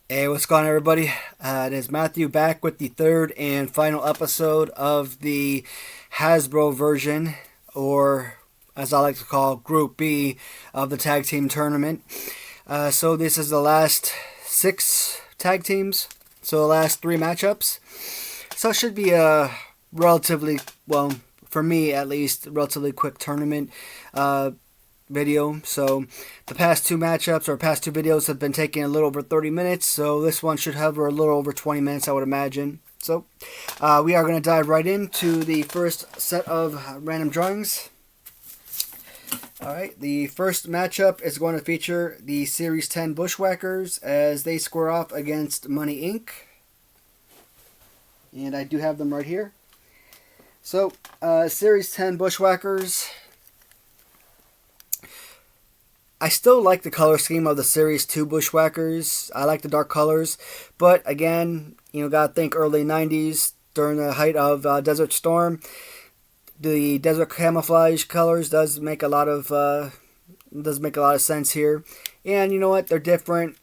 Hey, what's going on, everybody? It is Matthew back with the third and final episode of the Hasbro version, or as I like to call, Group B of the tag team tournament. So, this is the last six tag teams, so the last three matchups. So, it should be a relatively, well, for me at least, relatively quick tournament. Video. So the past two matchups or past two videos have been taking a little over 30 minutes. So this one should hover a little over 20 minutes, I would imagine. So we are going to dive right into the first set of random drawings. All right, the first matchup is going to feature the Series 10 Bushwhackers as they square off against Money Inc. And I do have them right here. So, Series 10 Bushwhackers, I still like the color scheme of the Series 2 Bushwhackers. I like the dark colors. But again, gotta think early 90s during the height of Desert Storm. The desert camouflage colors does make a lot of sense here. And you know what? They're different.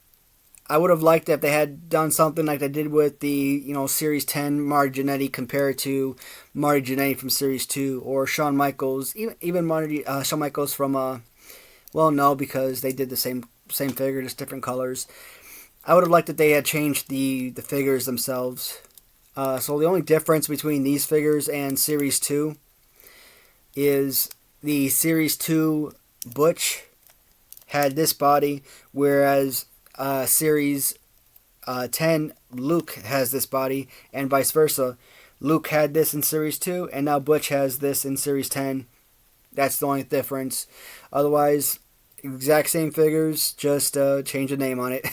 I would have liked if they had done something like they did with the Series 10 Marty Jannetty compared to Marty Jannetty from Series 2, or Shawn Michaels, even Shawn Michaels from well, no, because they did the same figure, just different colors. I would have liked that they had changed the figures themselves. So the only difference between these figures and Series 2 is the Series 2 Butch had this body, whereas Series 10 Luke has this body, and vice versa. Luke had this in Series 2, and now Butch has this in Series 10. That's the only difference. Otherwise, exact same figures, just change the name on it.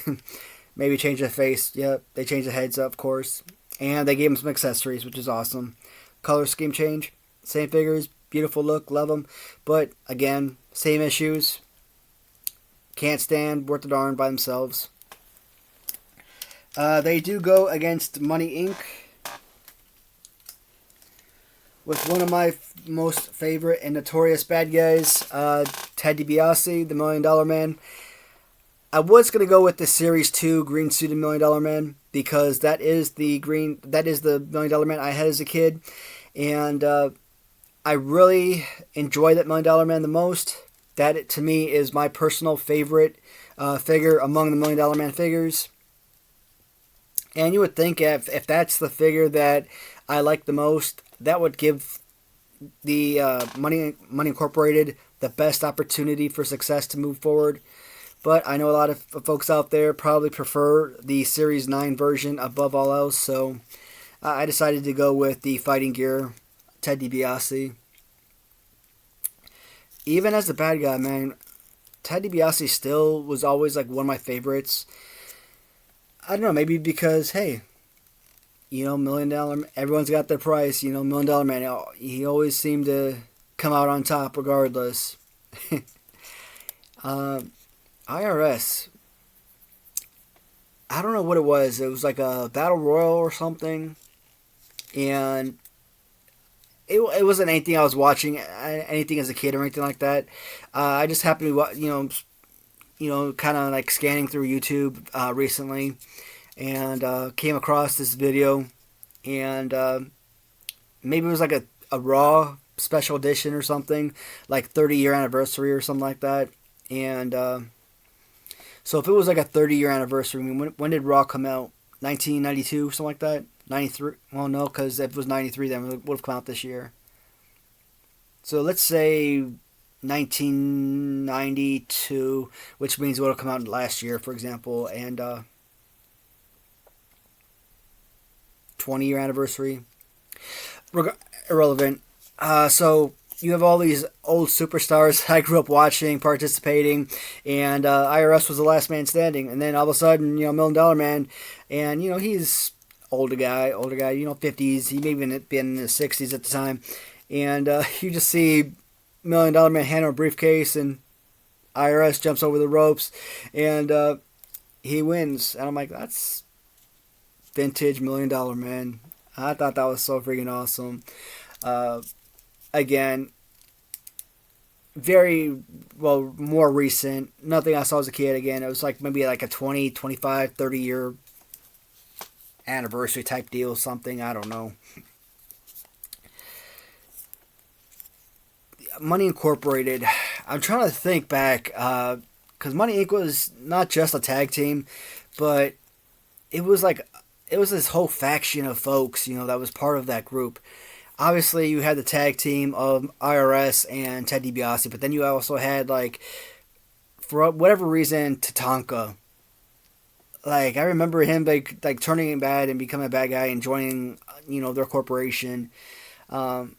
Maybe change the face. Yep, they changed the heads, of course. And they gave them some accessories, which is awesome. Color scheme change. Same figures. Beautiful look. Love them. But, again, same issues. Can't stand worth the darn by themselves. They do go against Money Inc. with one of my most favorite and notorious bad guys, Ted DiBiase, the $1 Million Man. I was gonna go with the Series 2 green suited $1 Million Man because that is the $1 Million Man I had as a kid, and I really enjoy that $1 Million Man the most. That to me is my personal favorite figure among the $1 Million Man figures. And you would think if that's the figure that I like the most, that would give the Money Incorporated the best opportunity for success to move forward. But I know a lot of folks out there probably prefer the Series 9 version above all else, so I decided to go with the Fighting Gear Ted DiBiase. Even as the bad guy, man, Ted DiBiase still was always like one of my favorites. I don't know, maybe because, hey, $1 Million, everyone's got their price. $1 Million Man, he always seemed to come out on top regardless. IRS, I don't know what it was. It was like a battle royal or something, and it wasn't anything I was watching, anything as a kid or anything like that. I just happened to kind of like scanning through YouTube recently, and came across this video, and maybe it was like a Raw special edition or something, like 30-year anniversary or something like that. And so if it was like a 30-year anniversary, I mean, when did Raw come out? 1992, something like that? 93? Well, no, because if it was 93, then it would have come out this year. So let's say 1992, which means it would have come out last year, for example, and 20-year anniversary. Irrelevant. So you have all these old superstars I grew up watching, participating, and IRS was the last man standing. And then all of a sudden, $1 Million Man, and he's older guy, 50s. He may even been in his 60s at the time, and you just see $1 Million Man hand him a briefcase, and IRS jumps over the ropes, and he wins. And I'm like, that's vintage $1 Million Man. I thought that was so freaking awesome. Again, very, well, more recent. Nothing I saw as a kid. Again, it was like maybe like a 20, 25, 30 year anniversary type deal, something. I don't know. Money Incorporated. I'm trying to think back because Money Inc. was not just a tag team, but it was like it was this whole faction of folks, that was part of that group. Obviously, you had the tag team of IRS and Ted DiBiase, but then you also had, like, for whatever reason, Tatanka. Like, I remember him like turning bad and becoming a bad guy and joining, their corporation. Um,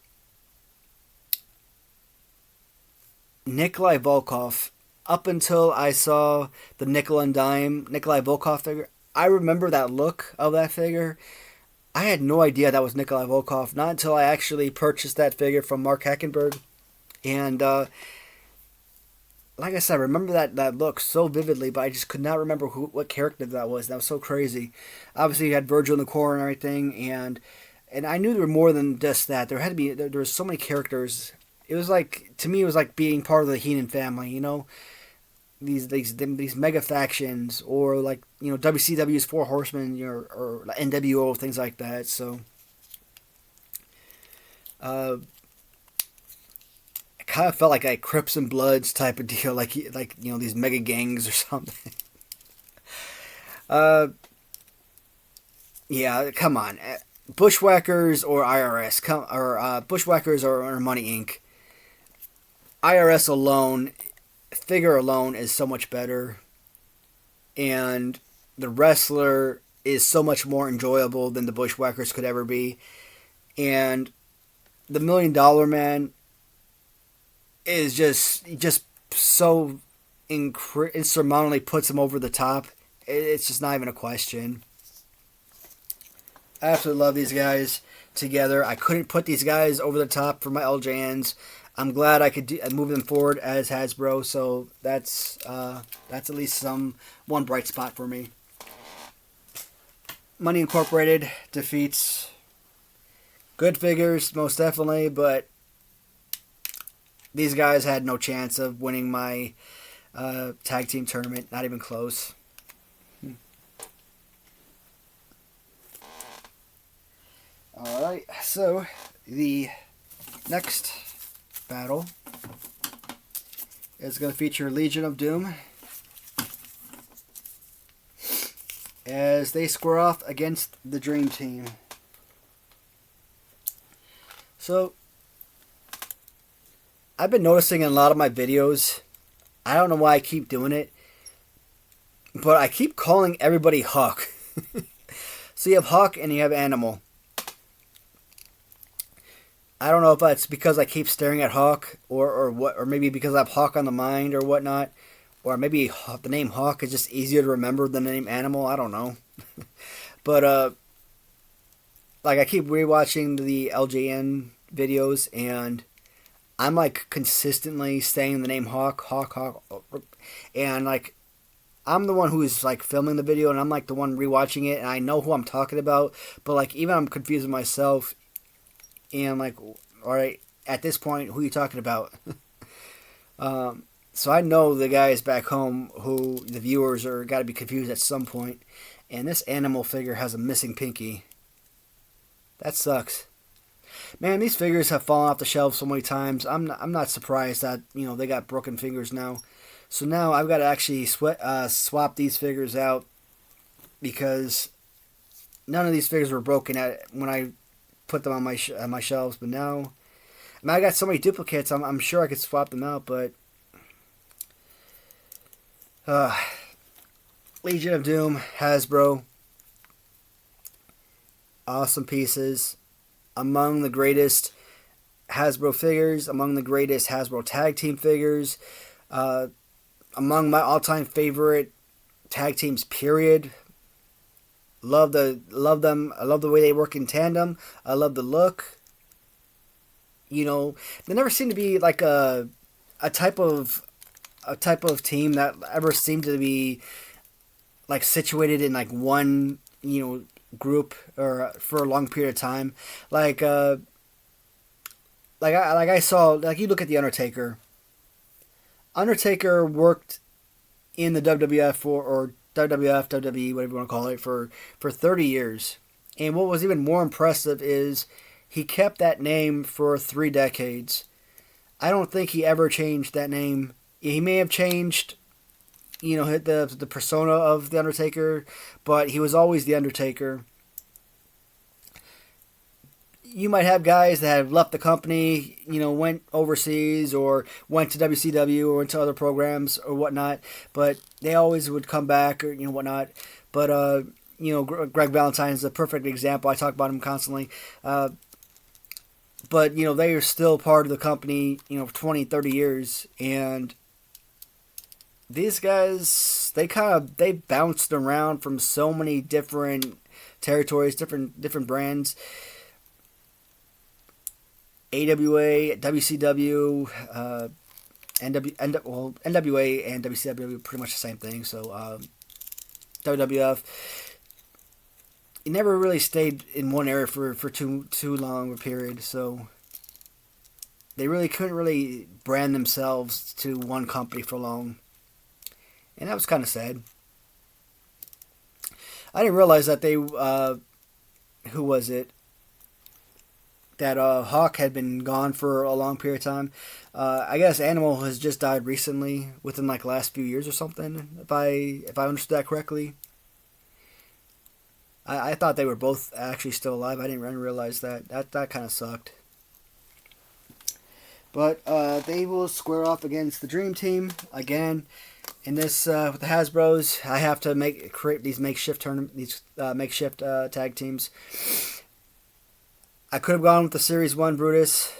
Nikolai Volkov. Up until I saw the nickel and dime Nikolai Volkov figure, I remember that look of that figure. I had no idea that was Nikolai Volkov. Not until I actually purchased that figure from Mark Hackenberg. And like I said, I remember that look so vividly, but I just could not remember what character that was. That was so crazy. Obviously, you had Virgil in the core and everything, and I knew there were more than just that. There had to be there were so many characters. It was like, to me, it was like being part of the Heenan family. These mega factions, or like, WCW's Four Horsemen, or NWO, things like that. So uh, it kind of felt like a Crips and Bloods type of deal, like these mega gangs or something. uh, yeah, come on, Bushwhackers or IRS, Bushwhackers or Money Inc. IRS alone, figure alone, is so much better, and the wrestler is so much more enjoyable than the Bushwhackers could ever be. And the $1 Million Man is just so insurmountably puts him over the top. It's just not even a question. I absolutely love these guys together. I couldn't put these guys over the top for my LJNs. I'm glad I could move them forward as Hasbro, so that's at least one bright spot for me. Money Incorporated defeats good figures, most definitely, but these guys had no chance of winning my tag team tournament, not even close. Alright, so the next battle is going to feature Legion of Doom as they square off against the Dream Team. So, I've been noticing in a lot of my videos, I don't know why I keep doing it, but I keep calling everybody Hawk. So you have Hawk and you have Animal. I don't know if that's because I keep staring at Hawk, or what, or maybe because I have Hawk on the mind or whatnot, or maybe the name Hawk is just easier to remember than the name Animal. I don't know. But like, I keep rewatching the LJN videos, and I'm like consistently saying the name Hawk, Hawk, Hawk, and like, I'm the one who's like filming the video, and I'm like the one rewatching it, and I know who I'm talking about, but like, even I'm confusing myself. And like, all right, at this point, who are you talking about? So I know the guys back home who the viewers are got to be confused at some point. And this Animal figure has a missing pinky. That sucks. Man, these figures have fallen off the shelves so many times. I'm not surprised that they got broken fingers now. So now I've got to actually swap these figures out, because none of these figures were broken when I put them on my shelves, but now, I got so many duplicates. I'm sure I could swap them out, but Legion of Doom, Hasbro, awesome pieces, among the greatest Hasbro figures, among the greatest Hasbro tag team figures, among my all-time favorite tag teams. Period. Love them. I love the way they work in tandem. I love the look. They never seem to be like a type of team that ever seemed to be like situated in like one group or for a long period of time. Like I saw, like, you look at the Undertaker. Undertaker worked in the WWF or WWF, WWE, whatever you want to call it, for 30 years. And what was even more impressive is he kept that name for 3 decades. I don't think he ever changed that name. He may have changed, the persona of the Undertaker, but he was always the Undertaker. You might have guys that have left the company, went overseas or went to WCW or went to other programs or whatnot, but they always would come back or whatnot. But Greg Valentine is a perfect example. I talk about him constantly. But they are still part of the company, for 20, 30 years, and these guys they bounced around from so many different territories, different brands. AWA, WCW, NWA and WCW are pretty much the same thing. So WWF, it never really stayed in one area for too long a period. So they really couldn't really brand themselves to one company for long, and that was kind of sad. I didn't realize that they who was it? That Hawk had been gone for a long period of time. I guess Animal has just died recently, within like the last few years or something. If I understood that correctly, I thought they were both actually still alive. I didn't realize that. That kind of sucked. But they will square off against the Dream Team again. In this with the Hasbros, I have to create these makeshift tag teams. I could have gone with the Series 1 Brutus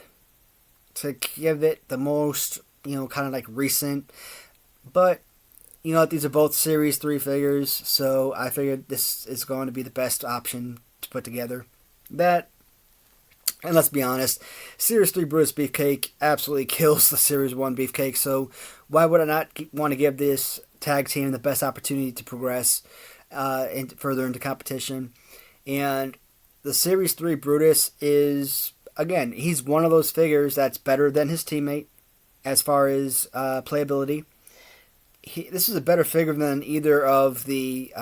to give it the most, kind of like recent. But, these are both Series 3 figures, so I figured this is going to be the best option to put together. That, and let's be honest, Series 3 Brutus Beefcake absolutely kills the Series 1 Beefcake, so why would I not want to give this tag team the best opportunity to progress further into competition? And the Series 3 Brutus is, again, he's one of those figures that's better than his teammate as far as playability. This is a better figure than either of the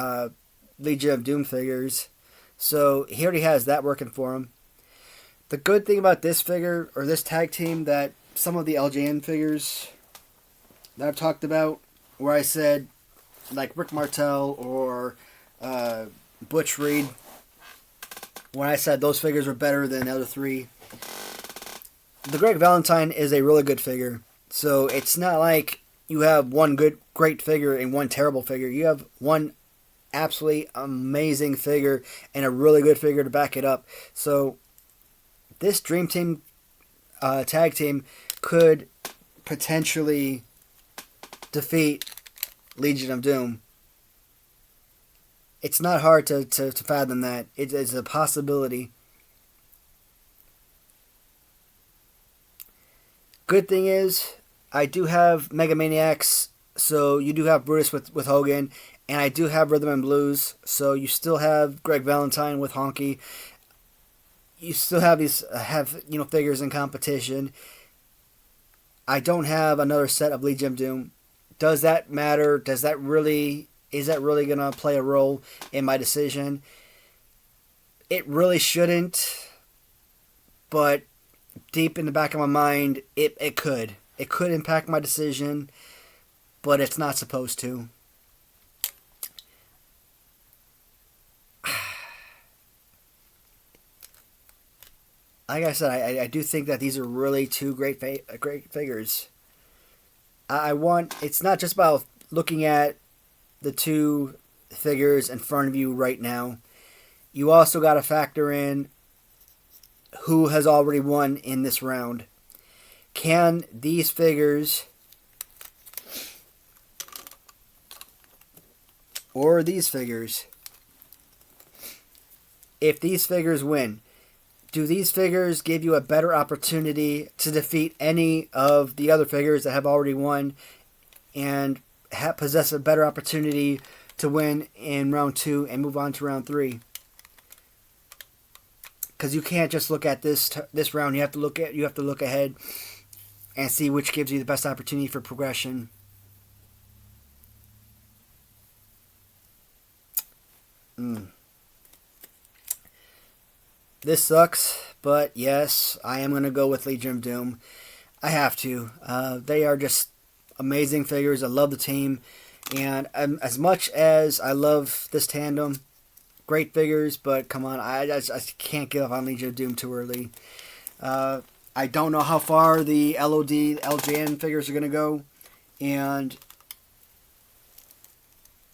Legion of Doom figures, so he already has that working for him. The good thing about this figure, or this tag team, that some of the LJN figures that I've talked about, where I said, like Rick Martel or Butch Reed, when I said those figures were better than the other three, the Greg Valentine is a really good figure. So it's not like you have one great figure and one terrible figure. You have one absolutely amazing figure and a really good figure to back it up. So this Dream Team tag team could potentially defeat Legion of Doom. It's not hard to fathom that. It is a possibility. Good thing is, I do have Mega Maniacs, so you do have Brutus with Hogan, and I do have Rhythm and Blues, so you still have Greg Valentine with Honky. You still have these figures in competition. I don't have another set of Legion of Doom. Does that matter? Is that really going to play a role in my decision? It really shouldn't, but deep in the back of my mind, it could. It could impact my decision, but it's not supposed to. Like I said, I do think that these are really two great figures. It's not just about looking at the two figures in front of you right now. You also got to factor in who has already won in this round. Can these figures or these figures, if these figures win, do these figures give you a better opportunity to defeat any of the other figures that have already won and possess a better opportunity to win in round 2 and move on to round 3? Because you can't just look at this round. You have to look ahead and see which gives you the best opportunity for progression. This sucks, but yes, I am going to go with Legion of Doom. I have to. They are just amazing figures. I love the team. And as much as I love this tandem, great figures, but come on, I can't give up on Legion of Doom too early. I don't know how far the LOD, LJN figures are going to go. And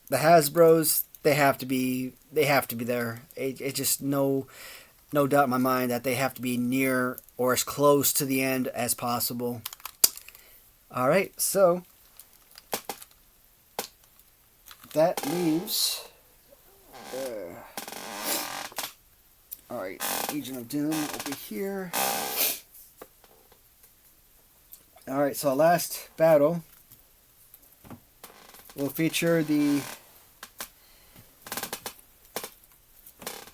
the Hasbros, they have to be there. It's just no doubt in my mind that they have to be near or as close to the end as possible. All right, so that leaves. All right, Legion of Doom over here. All right, so our last battle will feature the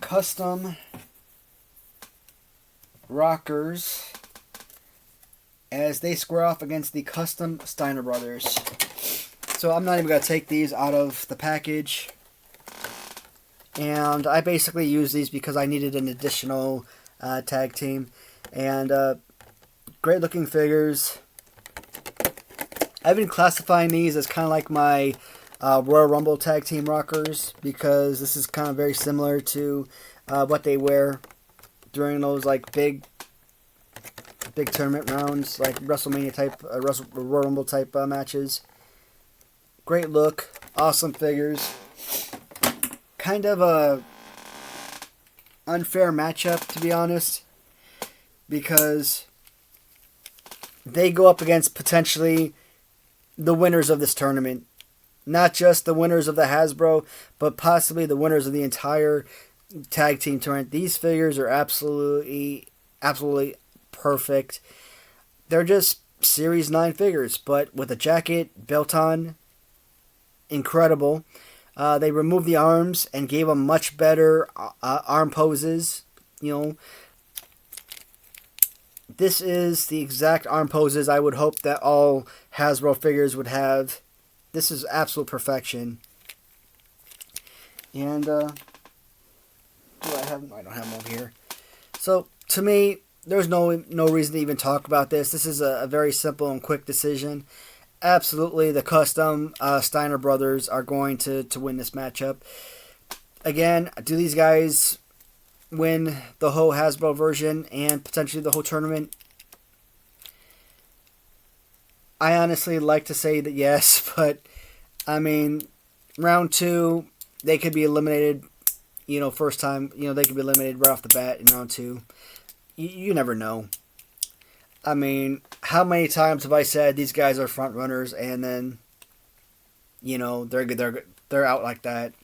custom Rockers as they square off against the custom Steiner Brothers. So I'm not even going to take these out of the package. And I basically use these because I needed an additional tag team. And great looking figures. I've been classifying these as kind of like my Royal Rumble tag team rockers, because this is kind of very similar to what they wear during those like big tournament rounds, like WrestleMania type, Royal Rumble type matches. Great look, awesome figures. Kind of a unfair matchup, to be honest, because they go up against potentially the winners of this tournament. Not just the winners of the Hasbro, but possibly the winners of the entire tag team tournament. These figures are absolutely perfect. They're just Series 9 figures, but with a jacket built on. Incredible. They removed the arms and gave them much better arm poses. You know, this is the exact arm poses I would hope that all Hasbro figures would have. This is absolute perfection. And I don't have them over here. So to me, there's no reason to even talk about this. This is a very simple and quick decision. Absolutely, the custom Steiner Brothers are going to win this matchup. Again, do these guys win the whole Hasbro version and potentially the whole tournament? I honestly like to say that yes, but I mean, round 2, they could be eliminated. First time, they could be eliminated right off the bat in round 2. You never know. I mean, how many times have I said these guys are front runners and then, they're out like that?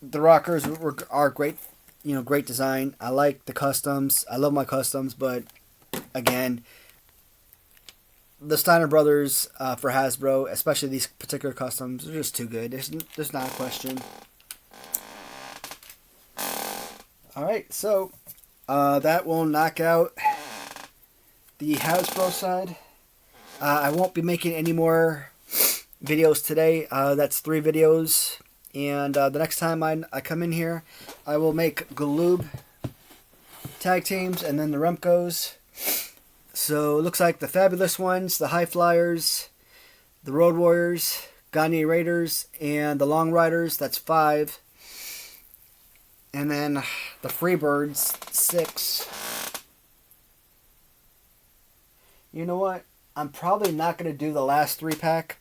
The Rockers are great, great design. I like the customs. I love my customs, but again, the Steiner Brothers for Hasbro, especially these particular customs, are just too good. There's not a question. All right, so that will knock out the Hasbro side. I won't be making any more videos today. That's 3 videos. And the next time I come in here, I will make Galoob tag teams and then the Remcos. So it looks like the Fabulous Ones, the High Flyers, the Road Warriors, Gagne Raiders, and the Long Riders. That's 5. And then the Freebirds, 6. You know what? I'm probably not going to do the last 3-pack.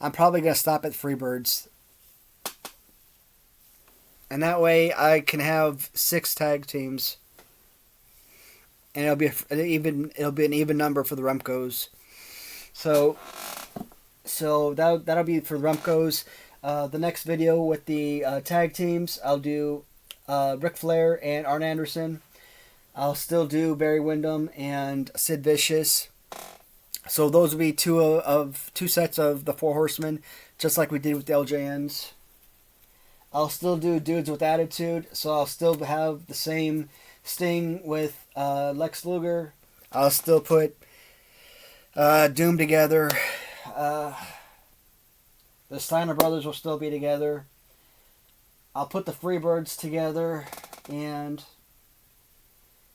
I'm probably going to stop at Freebirds. And that way I can have 6 tag teams. And it'll be an even number for the Remcos. So that'll be for the Remcos. The next video with the tag teams, I'll do Ric Flair and Arn Anderson. I'll still do Barry Windham and Sid Vicious. So those will be two sets of the 4 Horsemen, just like we did with the LJNs. I'll still do Dudes with Attitude, so I'll still have the same Sting with Lex Luger. I'll still put Doom together. The Steiner brothers will still be together. I'll put the Freebirds together, and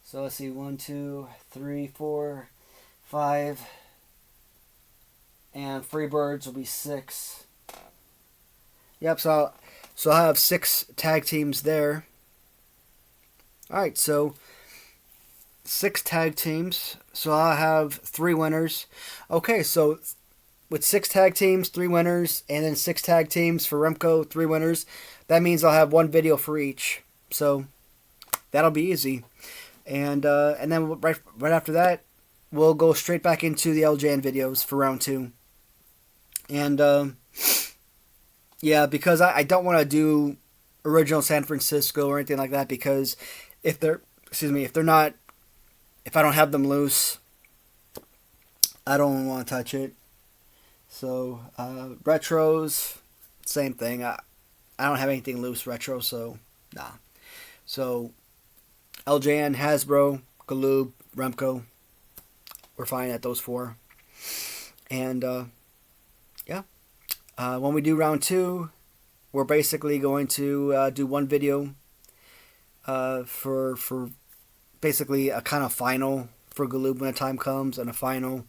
so let's see, 1, 2, 3, 4, 5, and Freebirds will be 6. Yep, so I'll have 6 tag teams there. Alright, so 6 tag teams. So I'll have 3 winners. Okay, so with 6 tag teams, 3 winners, and then 6 tag teams for Remco, 3 winners, that means I'll have 1 video for each. So that'll be easy. And then right after that, we'll go straight back into the LJN videos for round 2. And yeah, because I don't want to do original San Francisco or anything like that, because if I don't have them loose, I don't want to touch it. So retros, same thing. I don't have anything loose retro, so nah. So LJN, Hasbro, Galoob, Remco, we're fine at those 4. And yeah, when we do round 2, we're basically going to do 1 video for basically a kind of final for Galoob when the time comes, and a final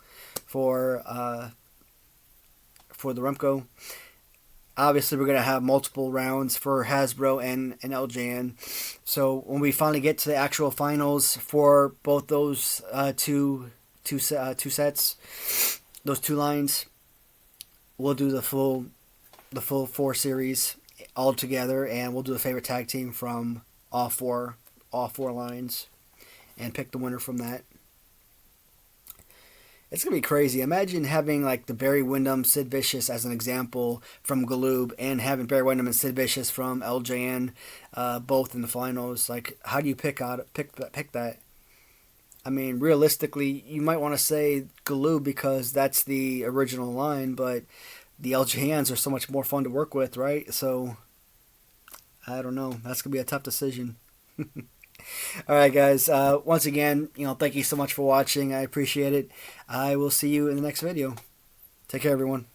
for the Remco. Obviously, we're going to have multiple rounds for Hasbro and LJN. So when we finally get to the actual finals for both those two sets, those 2 lines, we'll do the full 4 series all together, and we'll do the favorite tag team from all four lines and pick the winner from that. It's going to be crazy. Imagine having like the Barry Windham, Sid Vicious as an example from Galoob, and having Barry Windham and Sid Vicious from LJN both in the finals. Like, how do you pick that? I mean, realistically, you might want to say Galoob because that's the original line, but the LJNs are so much more fun to work with, right? So, I don't know. That's going to be a tough decision. All right, guys. Once again, thank you so much for watching. I appreciate it. I will see you in the next video. Take care, everyone.